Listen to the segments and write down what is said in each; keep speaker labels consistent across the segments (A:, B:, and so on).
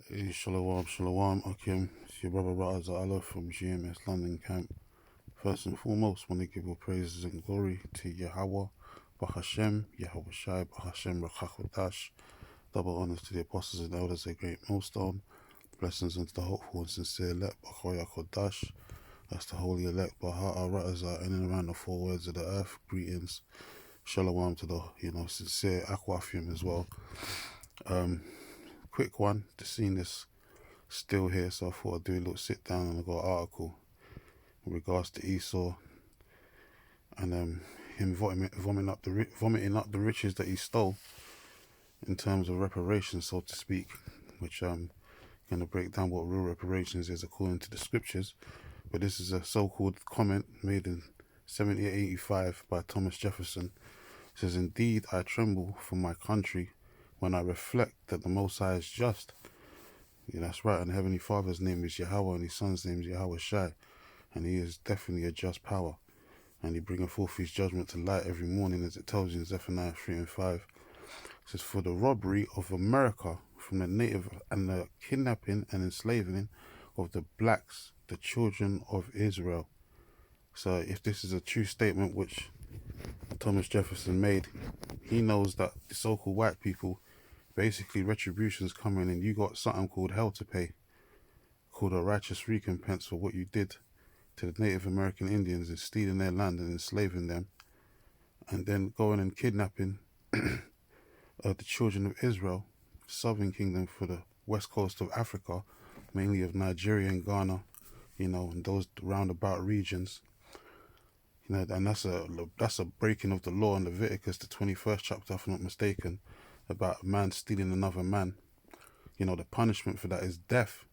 A: Hey, Shalom, Shalom, Akim. It's your brother Raza Allah from GMS London Camp. First and foremost, want to give all praises and glory to Yahweh, Bahashem, Yahweh Shai, Bahashem, Rachakodash. Double honors to the apostles and elders, a great millstone. Blessings unto the hopeful and sincere elect, Bachoya Kodash. That's the holy elect, Baha'a Raza, in and around the four worlds of the earth. Greetings. Shalom to the, sincere Aquafium as well. Quick one, to seeing this still here, so I thought I'd do a little sit down and I got an article in regards to Esau and him vomiting up the riches that he stole in terms of reparations, so to speak, which going to break down what real reparations is according to the scriptures. But this is a so-called comment made in 1785 by Thomas Jefferson. It says, "Indeed, I tremble for my country when I reflect that the Most High is just." Yeah, that's right. And the Heavenly Father's name is Yahweh, and His Son's name is Yahweh Shai, and He is definitely a just power. And He bringeth forth His judgment to light every morning, as it tells you in Zephaniah 3 and 5. It says, "For the robbery of America from the native and the kidnapping and enslaving of the blacks, the children of Israel." So if this is a true statement which Thomas Jefferson made, he knows that the so-called white people, basically retribution's coming, and you got something called hell to pay, called a righteous recompense for what you did to the Native American Indians and stealing their land and enslaving them, and then going and kidnapping the children of Israel, Southern Kingdom for the west coast of Africa, mainly of Nigeria and Ghana, and those roundabout regions. And that's a breaking of the law in Leviticus, the 21st chapter, if I'm not mistaken, about a man stealing another man. The punishment for that is death.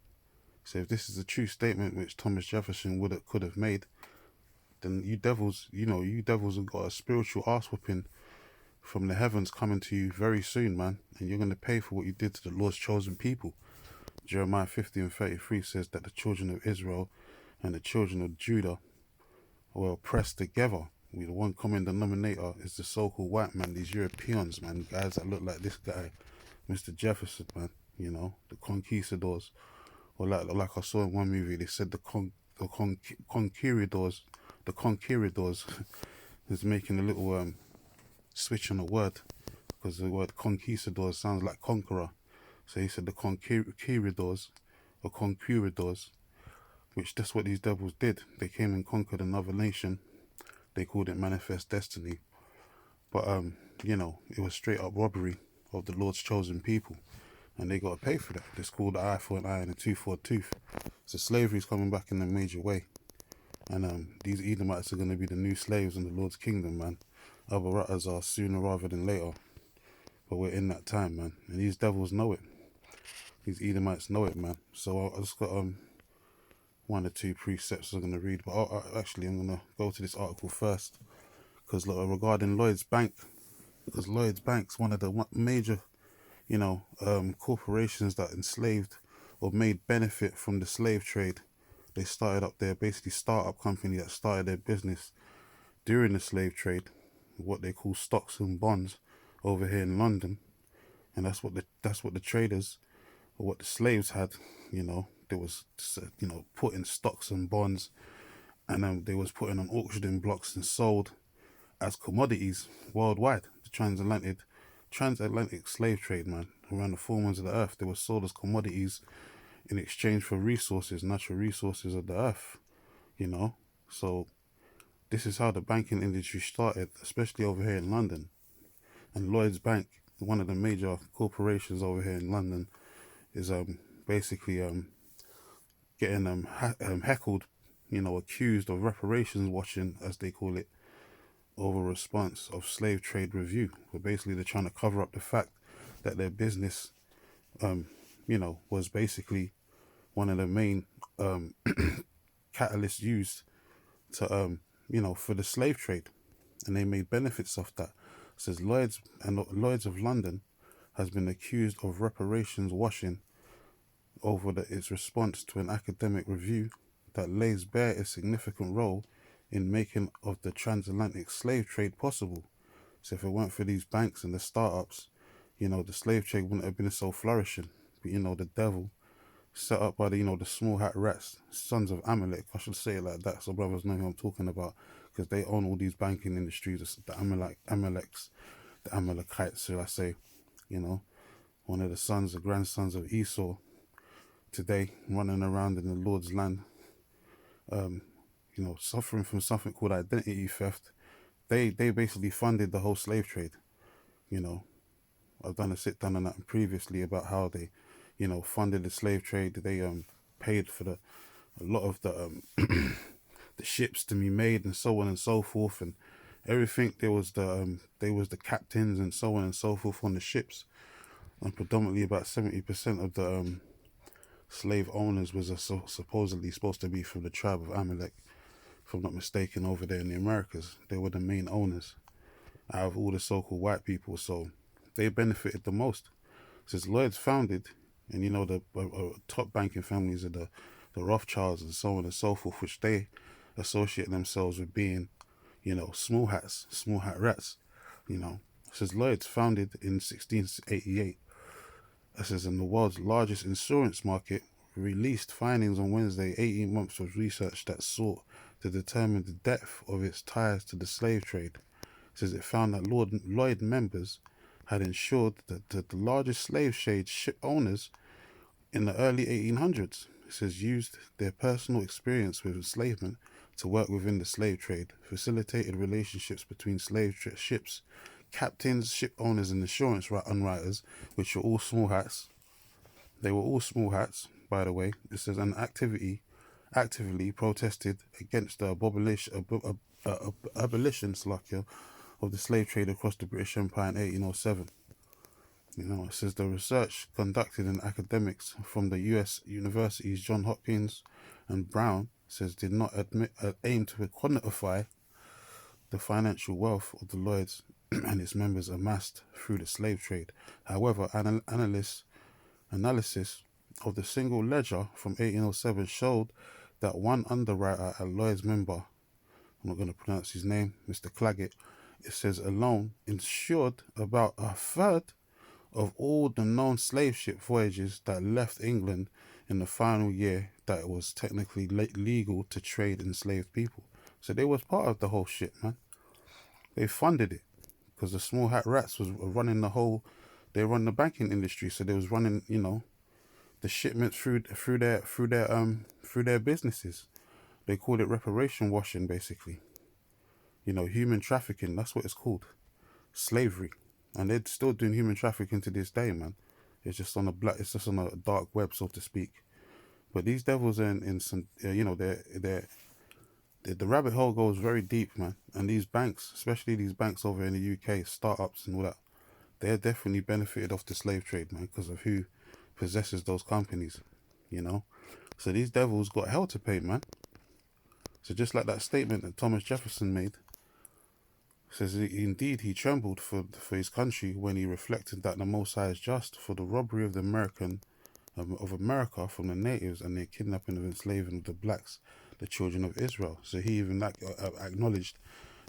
A: So if this is a true statement which Thomas Jefferson could have made, then you devils have got a spiritual ass whooping from the heavens coming to you very soon, man. And you're going to pay for what you did to the Lord's chosen people. Jeremiah 50 and 33 says that the children of Israel and the children of Judah were oppressed together. The one common denominator is the so-called white man, these Europeans, man, guys that look like this guy, Mr. Jefferson, man, the conquistadors. Or like I saw in one movie, they said the conquistadors, the conquistadors is making a little switch on the word, because the word conquistadors sounds like conqueror. So he said the conquistadors or conquistadors, which that's what these devils did. They came and conquered another nation. They called it manifest destiny. But it was straight up robbery of the Lord's chosen people. And they got to pay for that. It's called an eye for an eye and a tooth for a tooth. So slavery's coming back in a major way. And these Edomites are going to be the new slaves in the Lord's kingdom, man. Other rutters are sooner rather than later. But we're in that time, man. And these devils know it. These Edomites know it, man. So I just got one or two precepts I'm going to read. But I'm going to go to this article first. Because regarding Lloyd's Bank, because Lloyd's Bank's one of the major corporations that enslaved or made benefit from the slave trade. They started up their basically startup company that started their business during the slave trade, what they call stocks and bonds, over here in London, and that's what the traders or what the slaves had. There was put in stocks and bonds, and they was put in on auctioning blocks and sold as commodities worldwide. The transatlantic slave trade, man, around the four winds of the earth, they were sold as commodities in exchange for resources, natural resources of the earth, So this is how the banking industry started, especially over here in London. And Lloyd's Bank, one of the major corporations over here in London, is basically getting heckled, accused of reparations washing, as they call it, over response of slave trade review. But basically they're trying to cover up the fact that their business was basically one of the main catalysts used to for the slave trade, and they made benefits of that. It says Lloyd's of London has been accused of reparations washing over its response to an academic review that lays bare a significant role in making of the transatlantic slave trade possible. So if it weren't for these banks and the startups, the slave trade wouldn't have been so flourishing. But the devil set up by the small hat rats, sons of Amalek. I should say it like that so brothers know who I'm talking about, because they own all these banking industries. The Amaleks, the Amalekites, shall I say? You know, one of the sons, the grandsons of Esau, today running around in the Lord's land, um, suffering from something called identity theft. They basically funded the whole slave trade. You know, I've done a sit down on that previously about how they, funded the slave trade. They paid for a lot of the the ships to be made and so on and so forth and everything. There was the captains and so on and so forth on the ships, and predominantly about 70% of the slave owners was supposedly supposed to be from the tribe of Amalek, if I'm not mistaken, over there in the Americas. They were the main owners out of all the so-called white people, so they benefited the most. Since Lloyd's founded, and the top banking families are the Rothschilds and so on and so forth, which they associate themselves with being, small hat rats. Says Lloyd's founded in 1688. It says in the world's largest insurance market, released findings on Wednesday, 18 months of research that sought to determine the depth of its ties to the slave trade. It says it found that Lloyd members had ensured that the largest slave trade ship owners in the early 1800s, it says, used their personal experience with enslavement to work within the slave trade, facilitated relationships between ships, captains, ship owners, and insurance underwriters, which were all small hats. They were all small hats, by the way. It says, and actively protested against the abolition of the slave trade across the British Empire in 1807. It says the research conducted in academics from the U.S. universities Johns Hopkins and Brown says did not aim to quantify the financial wealth of the Lloyds and its members amassed through the slave trade. However, analysis of the single ledger from 1807 showed that one underwriter at Lloyd's member, I'm not going to pronounce his name, Mr. Claggett, it says alone insured about a third of all the known slave ship voyages that left England in the final year that it was technically legal to trade enslaved people. So they was part of the whole shit, man. They funded it because the small hat rats was running they run the banking industry, so they was running, the shipments through their businesses. They called it reparation washing, basically. Human trafficking, that's what it's called. Slavery. And they're still doing human trafficking to this day, man. It's just on a dark web, so to speak. But these devils are in some, the rabbit hole goes very deep, man. And these banks, especially these banks over in the UK, startups and all that, they're definitely benefited off the slave trade, man, because of who possesses those companies, So these devils got hell to pay, man. So just like that statement that Thomas Jefferson made, says indeed he trembled for his country when he reflected that the Most High is just for the robbery of of America from the natives and their kidnapping and enslaving of the blacks, the children of Israel. So he even acknowledged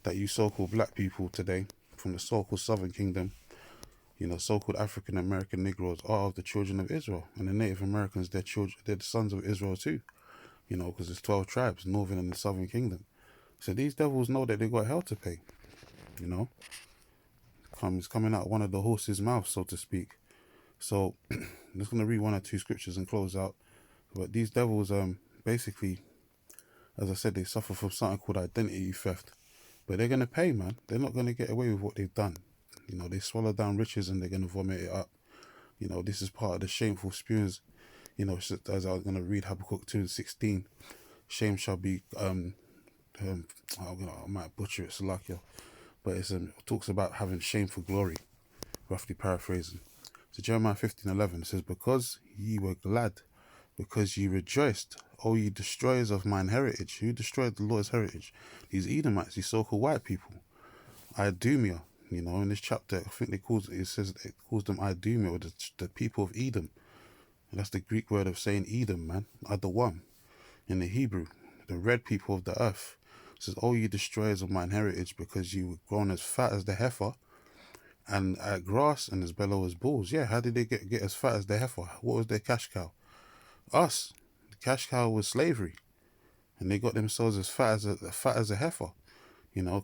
A: that you so-called black people today from the so-called Southern Kingdom, so-called African American Negroes are of the children of Israel, and the Native Americans, they're the sons of Israel too, because there's 12 tribes, Northern and the Southern Kingdom. So these devils know that they got hell to pay. It's coming out one of the horse's mouth, so to speak. So I'm just gonna read one or two scriptures and close out. But these devils, basically, as I said, they suffer from something called identity theft. But they're gonna pay, man. They're not gonna get away with what they've done. They swallow down riches and they're gonna vomit it up. This is part of the shameful spews. As I was gonna read Habakkuk 2:16, shame shall be I might butcher it, Salakia. But it talks about having shameful glory, roughly paraphrasing. So Jeremiah 15:11 says, because ye were glad, because ye rejoiced, O ye destroyers of mine heritage. Who destroyed the Lord's heritage? These Edomites, these so-called white people. Idumea, in this chapter, I think it calls them Idumea, or the people of Edom. And that's the Greek word of saying Edom, man. Adawam. In the Hebrew, the red people of the earth. It says, "O ye destroyers of mine heritage, because you were grown as fat as the heifer, and grass and as bellow as bulls." Yeah, how did they get as fat as the heifer? What was their cash cow? Us, the cash cow was slavery, and they got themselves as fat as a heifer.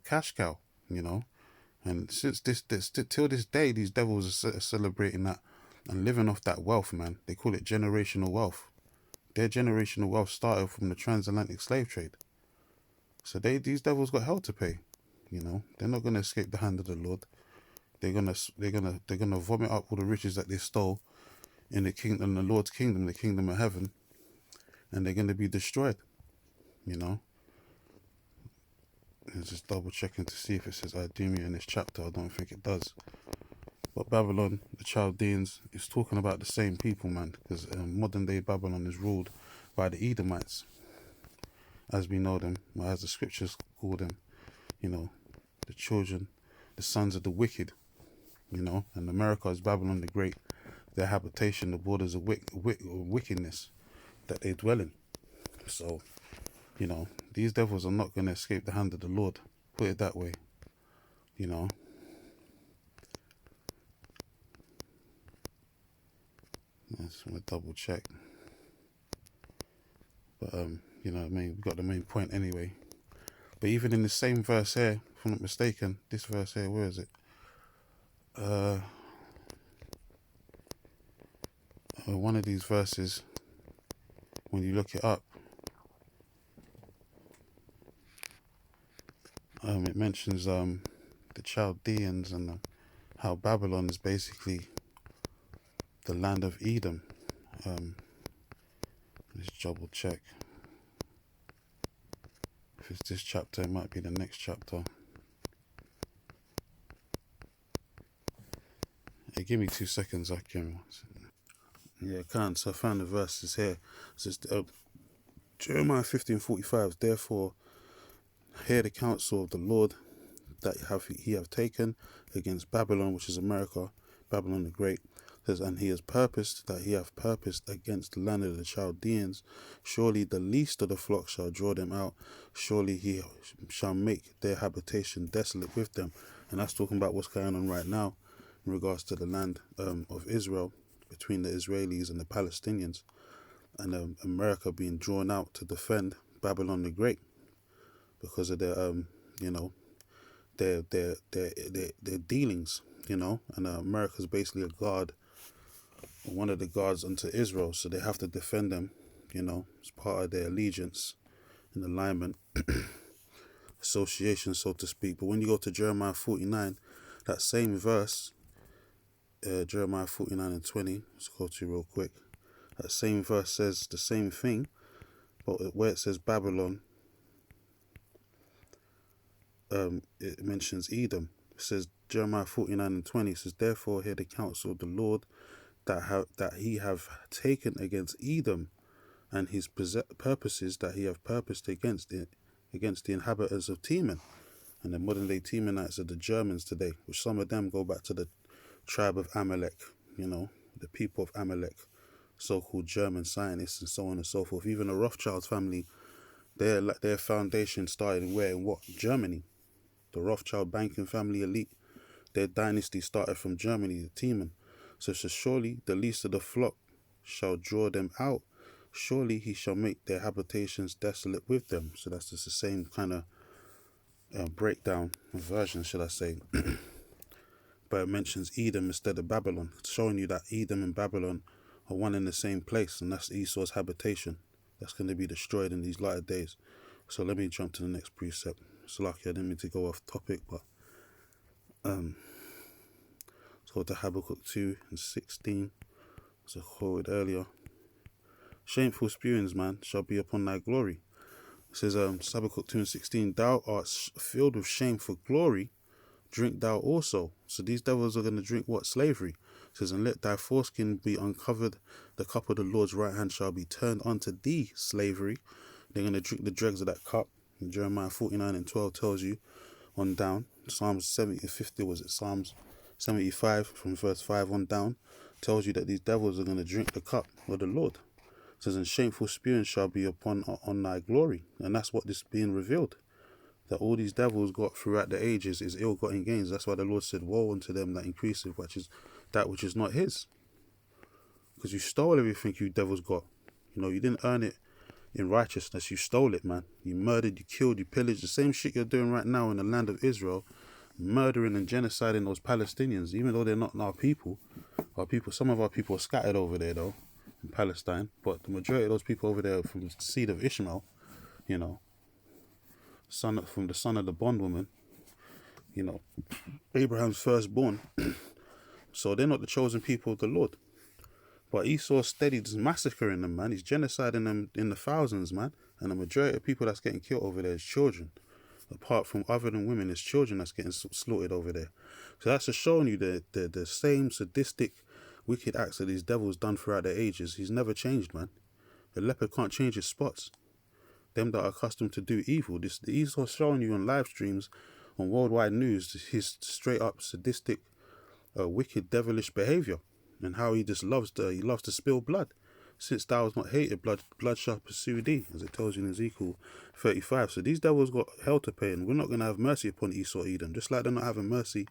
A: Cash cow. And since this till this day, these devils are celebrating that and living off that wealth, man. They call it generational wealth. Their generational wealth started from the transatlantic slave trade. So these devils got hell to pay. They're not gonna escape the hand of the Lord. They're gonna vomit up all the riches that they stole in the kingdom, the Lord's kingdom, the kingdom of heaven, and they're gonna be destroyed. Just double checking to see if it says Idumea in this chapter. I don't think it does. But Babylon, the Chaldeans, is talking about the same people, man, because modern day Babylon is ruled by the Edomites, as we know them, or as the scriptures call them, the children, the sons of the wicked, and America is Babylon the Great, their habitation, the borders of wickedness that they dwell in. So, these devils are not going to escape the hand of the Lord, put it that way, I just want to double check. But, we got the main point anyway. But even in the same verse here, if I'm not mistaken, this verse here, where is it? One of these verses, when you look it up, it mentions the Chaldeans and how Babylon is basically the land of Edom. Let's double check. If it's this chapter, it might be the next chapter. Hey, give me 2 seconds, I can. Yeah, I can. So I found the verses here. It says, Jeremiah 15:45. Therefore, hear the counsel of the Lord that he have taken against Babylon, which is America, Babylon the Great. Says, and he has purposed that he hath purposed against the land of the Chaldeans. Surely the least of the flock shall draw them out. Surely he shall make their habitation desolate with them. And that's talking about what's going on right now in regards to the land of Israel, between the Israelis and the Palestinians, and America being drawn out to defend Babylon the Great because of their their dealings, and America's basically a guard, one of the guards unto Israel, so they have to defend them, as part of their allegiance and alignment, association, so to speak. But when you go to Jeremiah 49, that same verse, Jeremiah 49:20, let's go to real quick. That same verse says the same thing, but where it says Babylon, it mentions Edom. It says Jeremiah 49:20 says, therefore hear the counsel of the Lord that he have taken against Edom, and his purposes that he have purposed against the inhabitants of Teman. And the modern day Temanites are the Germans today, which some of them go back to the tribe of Amalek, the people of Amalek, so-called German Zionists and so on and so forth. Even the Rothschild family, their foundation started in what? Germany. The Rothschild banking family elite, their dynasty started from Germany, the Teman. So surely the least of the flock shall draw them out. Surely he shall make their habitations desolate with them. So that's just the same kind of breakdown, version, should I say. But it mentions Edom instead of Babylon, showing you that Edom and Babylon are one in the same place, and that's Esau's habitation. That's going to be destroyed in these latter days. So let me jump to the next precept. It's lucky I didn't mean to go off topic, but let's go to Habakkuk 2:16. As I quoted earlier. Shameful spewings, man, shall be upon thy glory. It says, Habakkuk 2:16, thou art filled with shame for glory, drink thou also. So these devils are going to drink what? Slavery. It says, and let thy foreskin be uncovered, the cup of the Lord's right hand shall be turned unto thee, slavery. They're going to drink the dregs of that cup. And Jeremiah 49:12 tells you on down. Psalms 50, was it Psalms 75 from verse 5 on down, tells you that these devils are going to drink the cup of the Lord. It says, and shameful spewing shall be on thy glory. And that's what this being revealed, that all these devils got throughout the ages is ill-gotten gains. That's why the Lord said, woe unto them that increaseth, which is that which is not his. Because you stole everything you devils got. You know, you didn't earn it in righteousness. You stole it, man. You murdered, you killed, you pillaged. The same shit you're doing right now in the land of Israel, murdering and genociding those Palestinians, even though they're not our people. Some of our people are scattered over there, though, in Palestine. But the majority of those people over there are from the seed of Ishmael, you know, from the son of the bondwoman, you know, Abraham's firstborn. So they're not the chosen people of the Lord. But Esau steady just massacring them, man. He's genociding them in the thousands, man. And the majority of people that's getting killed over there is children. Apart from other than women, it's children that's getting slaughtered over there. So that's just showing you the same sadistic, wicked acts that these devils done throughout the ages. He's never changed, man. A leopard can't change his spots. Them that are accustomed to do evil. The Esau's showing you on live streams, on worldwide news, his straight up sadistic, wicked, devilish behavior. And how he just loves to spill blood. Since thou was not hated, blood shall pursue thee, as it tells you in Ezekiel 35. So these devils got hell to pay, and we're not going to have mercy upon Esau Edom, just like they're not having mercy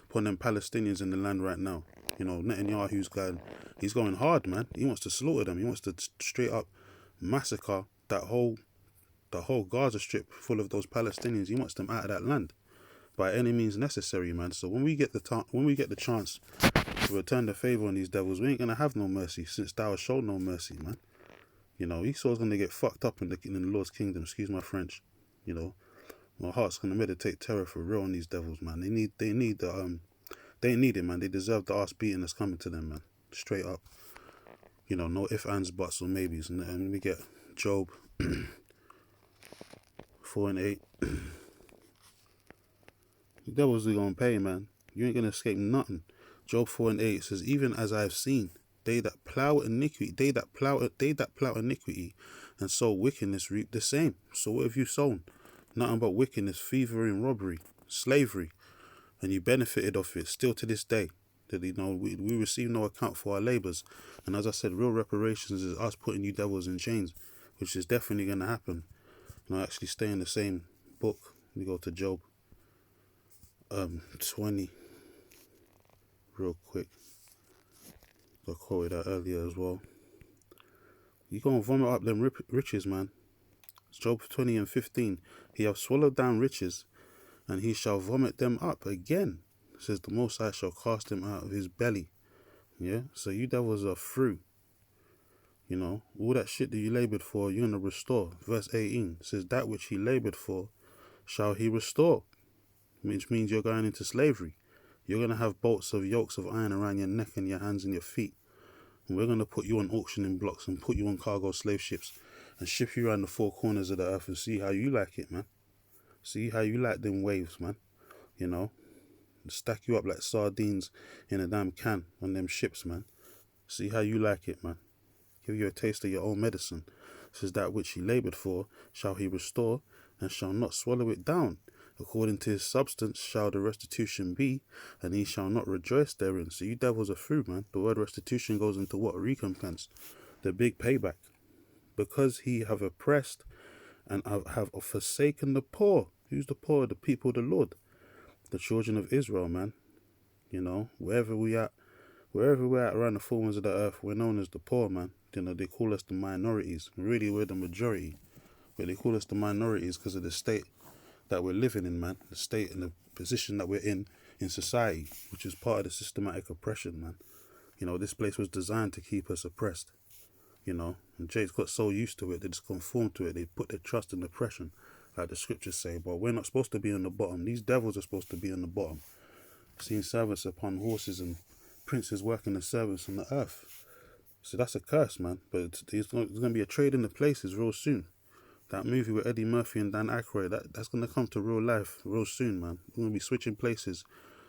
A: upon them Palestinians in the land right now. You know, Netanyahu's he's going hard, man. He wants to slaughter them. He wants to straight up massacre the whole Gaza Strip full of those Palestinians. He wants them out of that land by any means necessary, man. So when we get the chance to return the favor on these devils, we ain't gonna have no mercy, since thou hast shown no mercy, man. You know, Esau's gonna get fucked up in the Lord's kingdom. Excuse my French. You know, my heart's gonna meditate terror for real on these devils, man. They need it, man. They deserve the ass beating that's coming to them, man. Straight up. You know, no ifs, ands, buts, or maybes. And we get Job 4 and 8. The devils are gonna pay, man. You ain't gonna escape nothing. Job 4 and 8 says, even as I have seen, they that plow iniquity, and sow wickedness reap the same. So what have you sown? Nothing but wickedness, thievery, robbery, slavery, and you benefited of it. Still to this day, that we receive no account for our labors. And as I said, real reparations is us putting you devils in chains, which is definitely gonna happen. And I actually stay in the same book. We go to Job 20. Real quick. I quoted that earlier as well. You gonna vomit up them riches, man. Job 20 and 15. He hath swallowed down riches, and he shall vomit them up again. It says the Most High shall cast them out of his belly. Yeah? So you devils are through. You know, all that shit that you labored for, you're gonna restore. Verse 18 says, that which he labored for shall he restore. Which means you're going into slavery. You're going to have bolts of yokes of iron around your neck and your hands and your feet. And we're going to put you on auctioning blocks and put you on cargo slave ships and ship you around the four corners of the earth and see how you like it, man. See how you like them waves, man. You know, and stack you up like sardines in a damn can on them ships, man. See how you like it, man. Give you a taste of your own medicine. It says that which he labored for shall he restore, and shall not swallow it down. According to his substance shall the restitution be, and he shall not rejoice therein. So you devils are through, man. The word restitution goes into what? Recompense. The big payback. Because he have oppressed and have forsaken the poor. Who's the poor? The people of the Lord. The children of Israel, man. You know, wherever we're at around the four winds of the earth, we're known as the poor, man. You know, they call us the minorities. Really, we're the majority. But they call us the minorities because of the state that we're living in, man. The state and the position that we're in society, which is part of the systematic oppression, man. You know, this place was designed to keep us oppressed. You know, and Jake's got so used to it, they just conform to it. They put their trust in oppression, like the scriptures say. But we're not supposed to be on the bottom. These devils are supposed to be on the bottom. Seeing servants upon horses and princes working the servants on the earth. So that's a curse, man. But there's going to be a trade in the places real soon. That movie with Eddie Murphy and Dan Aykroyd, that's going to come to real life real soon, man. We're going to be switching places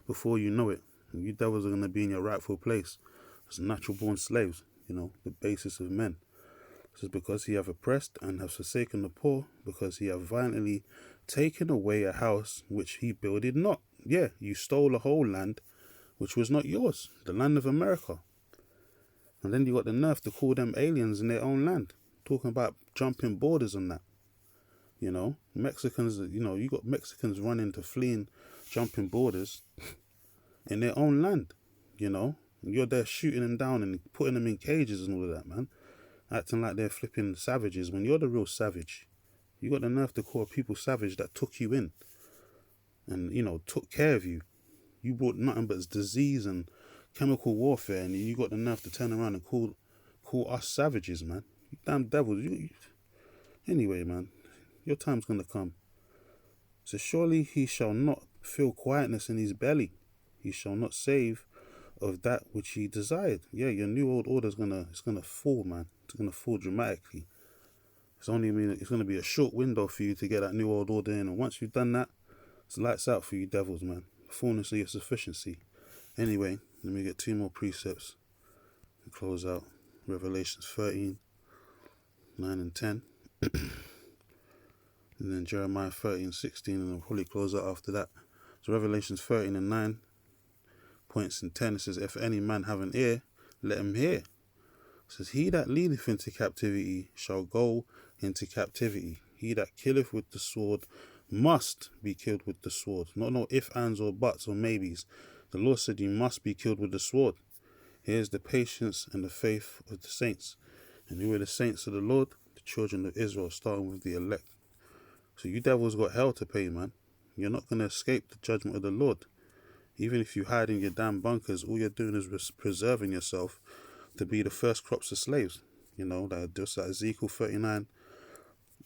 A: before you know it. And you devils are going to be in your rightful place as natural-born slaves, you know, the basis of men. This is because he have oppressed and have forsaken the poor, because he have violently taken away a house which he builded not. Yeah, you stole a whole land which was not yours, the land of America. And then you got the nerve to call them aliens in their own land. Talking about jumping borders and that. You know, Mexicans, you know, you got Mexicans running to fleeing, jumping borders in their own land, you know. And you're there shooting them down and putting them in cages and all of that, man. acting like they're flipping savages when you're the real savage. You got the nerve to call people savage that took you in and, you know, took care of you. You brought nothing but disease and chemical warfare, and you got the nerve to turn around and call us savages, man. You damn devils. Anyway, man, your time's gonna come. So surely he shall not feel quietness in his belly. He shall not save of that which he desired. Yeah, your new old order's gonna fall, man. It's gonna fall dramatically. It's gonna be a short window for you to get that new old order in, and once you've done that, it's lights out for you devils, man. The fullness of your sufficiency. Anyway, let me get 2 more precepts and close out. Revelations 13, 9 and 10. And then Jeremiah 13, 16, and I'll probably close out after that. So Revelations 13 and 9 points in 10, it says, if any man have an ear, let him hear. It says, he that leadeth into captivity shall go into captivity. He that killeth with the sword must be killed with the sword. Not no if, ands, or buts, or maybes. The Lord said you must be killed with the sword. Here's the patience and the faith of the saints. And who are the saints of the Lord? The children of Israel, starting with the elect. So you devils got hell to pay, man. You're not going to escape the judgment of the Lord. Even if you hide in your damn bunkers, all you're doing is preserving yourself to be the first crops of slaves. You know, just like Ezekiel 39,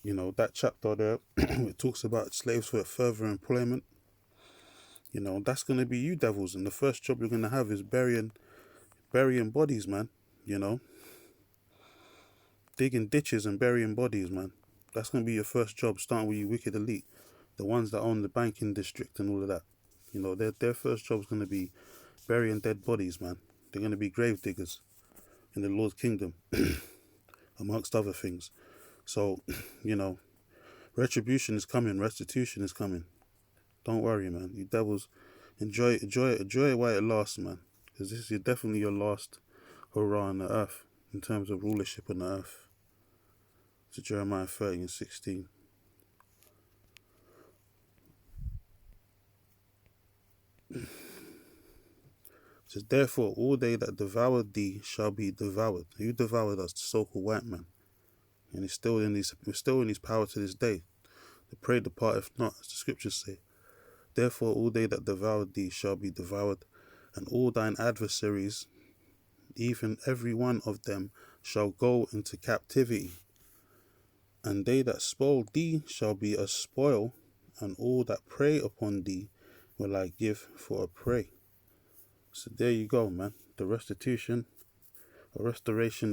A: you know, that chapter there, it talks about slaves for further employment. You know, that's going to be you devils. And the first job you're going to have is burying bodies, man. You know, digging ditches and burying bodies, man. That's going to be your first job, starting with you wicked elite. The ones that own the banking district and all of that. You know, their first job's going to be burying dead bodies, man. They're going to be grave diggers in the Lord's kingdom, amongst other things. So, you know, retribution is coming. Restitution is coming. Don't worry, man. You devils, enjoy it while it lasts, man. Because this is definitely your last hurrah on the earth in terms of rulership on the earth. To Jeremiah 13 and 16. It says, therefore, all they that devoured thee shall be devoured. Who devoured us? The so-called white man. And we're still in his power to this day. The prey departeth not, as the scriptures say. Therefore, all they that devoured thee shall be devoured, and all thine adversaries, even every one of them, shall go into captivity. And they that spoil thee shall be a spoil, and all that prey upon thee will I give for a prey. So there you go, man. The restoration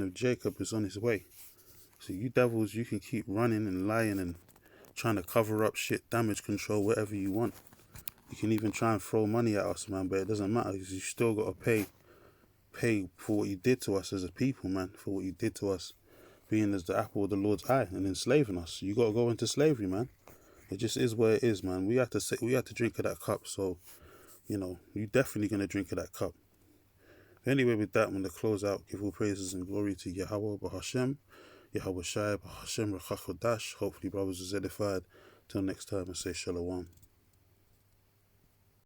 A: of Jacob is on its way. So you devils, you can keep running and lying and trying to cover up shit, damage control, whatever you want. You can even try and throw money at us, man, but it doesn't matter because you still got to pay for what you did to us as a people, man, for what you did to us, being as the apple of the Lord's eye and enslaving us. You got to go into slavery, man. It just is what it is, man. We have to drink of that cup, so, you know, you're definitely going to drink of that cup. Anyway, with that, I'm going to close out. Give all praises and glory to Yahweh, Bahashem, Yahweh Shai, Bahashem, Rachachodash. Hopefully, brothers is edified. Till next time, I say Shalom.